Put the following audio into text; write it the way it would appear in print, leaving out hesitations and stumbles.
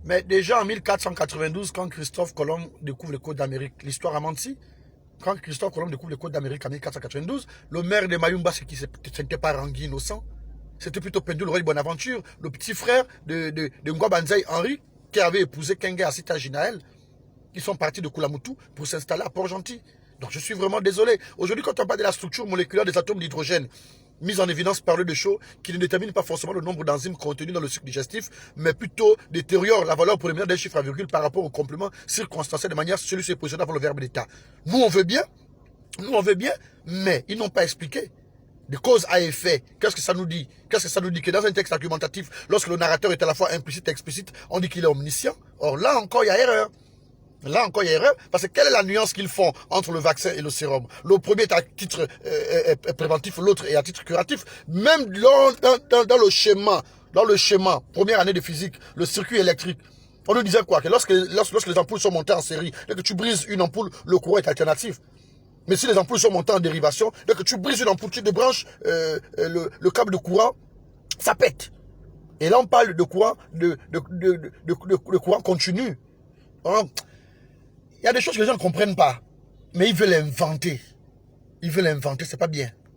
Mais déjà en 1492, quand Christophe Colomb découvre les côtes d'Amérique, l'histoire a menti. Quand Christophe Colomb découvre les côtes d'Amérique en 1492, le maire de Mayumba, ce n'était pas Rangui innocent. C'était plutôt Pendou le roi de Bonaventure, le petit frère de Ngwa Banzai Henri, qui avait épousé Kenge Asita Ginaël. Ils sont partis de Koulamoutou pour s'installer à Port-Gentil. Donc je suis vraiment désolé. Aujourd'hui, quand on parle de la structure moléculaire des atomes d'hydrogène, mise en évidence par le de Chaux, qui ne détermine pas forcément le nombre d'enzymes contenus dans le sucre digestif, mais plutôt détériore la valeur première d'un chiffre à virgule par rapport au complément circonstanciel de manière celui-ci est positionné avant le verbe d'état. Nous on veut bien, mais ils n'ont pas expliqué. De cause à effet, qu'est-ce que ça nous dit? Qu'est-ce que ça nous dit? Que dans un texte argumentatif, lorsque le narrateur est à la fois implicite et explicite, on dit qu'il est omniscient. Or là encore, il y a erreur. Là encore, il y a erreur, parce que quelle est la nuance qu'ils font entre le vaccin et le sérum? Le premier est à titre préventif, l'autre est à titre curatif. Même dans le schéma, première année de physique, le circuit électrique, on nous disait quoi? Que lorsque les ampoules sont montées en série, dès que tu brises une ampoule, le courant est alternatif. Mais si les ampoules sont montées en dérivation, dès que tu brises une ampoule, tu débranches le câble de courant, ça pète. Et là, on parle de courant, de courant continu. Donc, il y a des choses que les gens ne comprennent pas. Mais ils veulent inventer. Ils veulent inventer, c'est pas bien.